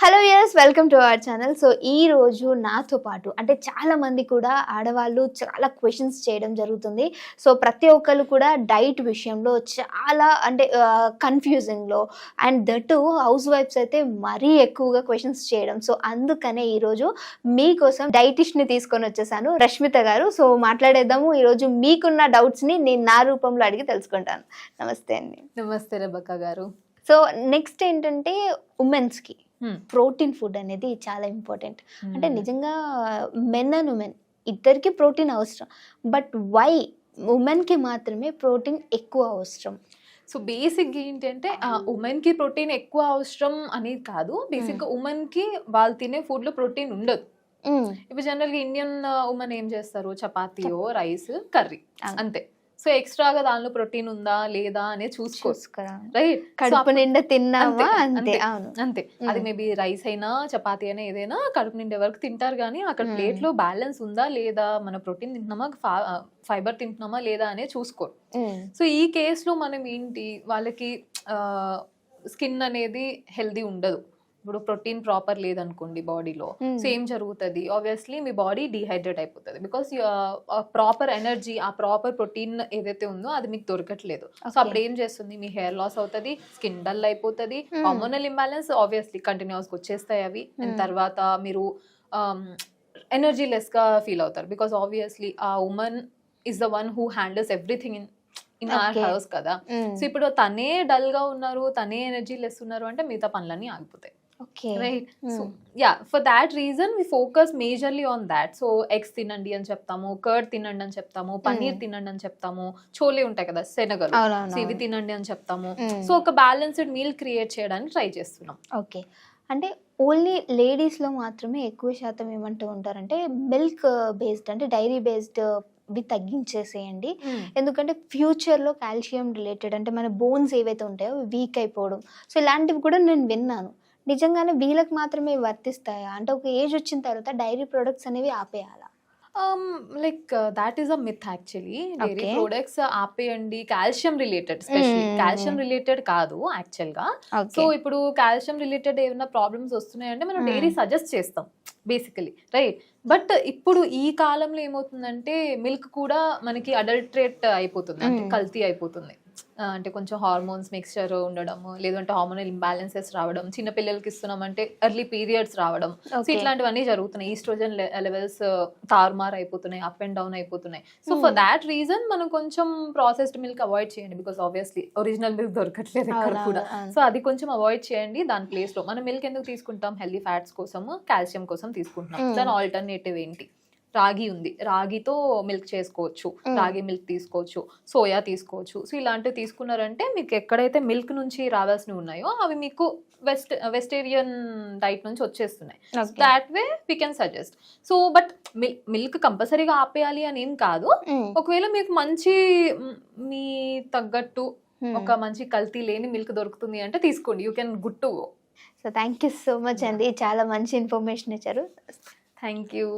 Hello yes welcome to our channel. So ఈ రోజు నాతో పాటు అంటే చాలా మంది కూడా ఆడవాళ్ళు చాలా క్వశ్చన్స్ చేయడం జరుగుతుంది. సో ప్రతి ఒక్కరు కూడా డైట్ విషయంలో చాలా అంటే కన్ఫ్యూజింగ్లో అండ్ దట్ హౌస్ వైఫ్స్ అయితే మరీ ఎక్కువగా క్వశ్చన్స్ చేయడం. సో అందుకనే ఈరోజు మీకోసం డైటిషియన్ని తీసుకొని వచ్చేసాను, రష్మిత గారు. సో మాట్లాడేద్దాము. ఈరోజు మీకున్న డౌట్స్ని నేను నా రూపంలో అడిగి తెలుసుకుంటాను. నమస్తే అండి. నమస్తే రెబక్క గారు. సో నెక్స్ట్ ఏంటంటే ఉమెన్స్కి ప్రోటీన్ ఫుడ్ అనేది చాలా ఇంపార్టెంట్. అంటే నిజంగా మెన్ అండ్ ఉమెన్ ఇద్దరికి ప్రోటీన్ అవసరం, బట్ వై ఉమెన్కి మాత్రమే ప్రోటీన్ ఎక్కువ అవసరం? సో బేసిక్గా ఏంటంటే ఉమెన్కి ప్రోటీన్ ఎక్కువ అవసరం అనేది కాదు. బేసిక్గా ఉమెన్కి వాళ్ళు తినే ఫుడ్లో ప్రోటీన్ ఉండదు. ఇప్పుడు జనరల్గా ఇండియన్ ఉమెన్ ఏం చేస్తారు, చపాతీయో రైస్ కర్రీ అంతే. సో ఎక్స్ట్రాగా దానిలో ప్రోటీన్ ఉందా లేదా అనేది చూసుకోవచ్చు, రైట్? కడుపు నిండా తిన్నామా అంతే. అది మేబీ రైస్ అయినా చపాతీ అయినా ఏదైనా కడుపు నిండే వరకు తింటారు, కానీ అక్కడ ప్లేట్ లో బ్యాలెన్స్ ఉందా లేదా, మన ప్రోటీన్ తింటున్నామా ఫైబర్ తింటున్నామా లేదా అనేది చూసుకోరు. సో ఈ కేసులో మనం ఏంటి, వాళ్ళకి స్కిన్ అనేది హెల్దీ ఉండదు. ఇప్పుడు ప్రోటీన్ ప్రాపర్ లేదనుకోండి బాడీలో, సో ఏం జరుగుతుంది, ఆబ్వియస్లీ మీ బాడీ డిహైడ్రేట్ అయిపోతుంది. బికాస్ ప్రాపర్ ఎనర్జీ, ఆ ప్రాపర్ ప్రోటీన్ ఏదైతే ఉందో అది మీకు దొరకట్లేదు. సో అప్పుడు ఏం చేస్తుంది, మీ హెయిర్ లాస్ అవుతుంది, స్కిన్ డల్ అయిపోతుంది, హార్మోనల్ ఇంబ్యాలెన్స్ ఆబ్వియస్లీ కంటిన్యూస్గా వచ్చేస్తాయి అవి. అండ్ తర్వాత మీరు ఎనర్జీ లెస్గా ఫీల్ అవుతారు. బికాస్ ఆబ్వియస్లీ ఆ women is the one who handles everything in our house కదా. సో ఇప్పుడు తనే డల్ గా ఉన్నారు, తనే ఎనర్జీ లెస్ ఉన్నారు అంటే మిగతా పనులన్నీ ఆగిపోతాయి, right? So yeah, for that reason we focus majorly on that. So eggs తినండి అని చెప్తాము, కర్డ్ తినండి అని చెప్తాము, పన్నీర్ తినండి అని చెప్తాము, చోలే ఉంటాయి కదా శనగలు, సో ఇవి తినండి అని చెప్తాము. సో ఒక బ్యాలెన్స్డ్ మీల్ క్రియేట్ చేయడానికి ట్రై చేస్తున్నాం. ఓకే, అంటే ఓన్లీ లేడీస్లో మాత్రమే ఎక్కువ శాతం ఏమంటూ ఉంటారంటే మిల్క్ బేస్డ్ అంటే డైరీ బేస్డ్ ఇవి తగ్గించేసేయండి, ఎందుకంటే ఫ్యూచర్లో కాల్షియం రిలేటెడ్ అంటే మన బోన్స్ ఏవైతే ఉంటాయో వీక్ అయిపోవడం, సో ఇలాంటివి కూడా నేను విన్నాను. నిజంగానే వీళ్ళకి మాత్రమే వర్తిస్తాయా? అంటే ఒక ఏజ్ వచ్చిన తర్వాత డైరీ ప్రొడక్ట్స్ అనేవి ఆపేయాలా? Like that is a myth actually. Dairy products ఆపేయండి, calcium related, specially calcium related కాదు యాక్చువల్ గా. సో ఇప్పుడు కాల్షియం రిలేటెడ్ ఏమైనా ప్రాబ్లమ్స్ వస్తున్నాయంటే మనం డైరీ సజెస్ట్ చేస్తాం బేసికలీ, రైట్? బట్ ఇప్పుడు ఈ కాలంలో ఏమవుతుందంటే మిల్క్ కూడా మనకి అడల్ట్రేట్ అయిపోతుంది, అంటే కల్తీ అయిపోతుంది. అంటే కొంచెం హార్మోన్స్ మిక్స్చర్ ఉండడం, లేదంటే హార్మోనల్ ఇంబ్యాలెన్సెస్ రావడం, చిన్న పిల్లలకి ఇస్తున్నామంటే ఎర్లీ పీరియడ్స్ రావడం, సో ఇట్లాంటివన్నీ జరుగుతున్నాయి. ఈస్ట్రోజన్ లెవెల్స్ తారుమారు అయిపోతున్నాయి, అప్ అండ్ డౌన్ అయిపోతున్నాయి. సో ఫర్ దాట్ రీజన్ మనం కొంచెం ప్రాసెస్డ్ మిల్క్ అవాయిడ్ చేయండి, బికాస్ ఆబ్వియస్లీ ఒరిజినల్ మిల్క్ దొరకట్లేదు ఇక్కడ కూడా. సో అది కొంచెం అవాయిడ్ చేయండి. దాని ప్లేస్ లో మనం మిల్క్ ఎందుకు తీసుకుంటాం, హెల్దీ ఫ్యాట్స్ కోసం, కాల్షియం కోసం తీసుకుంటున్నాం. దాని ఆల్టర్నేటివ్ ఏంటి, రాగి ఉంది, రాగితో మిల్క్ చేసుకోవచ్చు, రాగి మిల్క్ తీసుకోవచ్చు, సోయా తీసుకోవచ్చు. సో ఇలాంటివి తీసుకున్నారంటే మీకు ఎక్కడైతే మిల్క్ నుంచి రావాల్సినవి ఉన్నాయో అవి మీకు వెజిటేరియన్ డైట్ నుంచి వచ్చేస్తున్నాయి. That way we can suggest. So but milk కంపల్సరీగా ఆపేయాలి అని ఏం కాదు. ఒకవేళ మీకు మంచి మీ తగ్గట్టు ఒక మంచి కల్తీ లేని మిల్క్ దొరుకుతుంది అంటే తీసుకోండి, you can good to go. So thank you so much అండి, చాలా మంచి ఇన్ఫర్మేషన్ ఇచ్చారు. Thank you.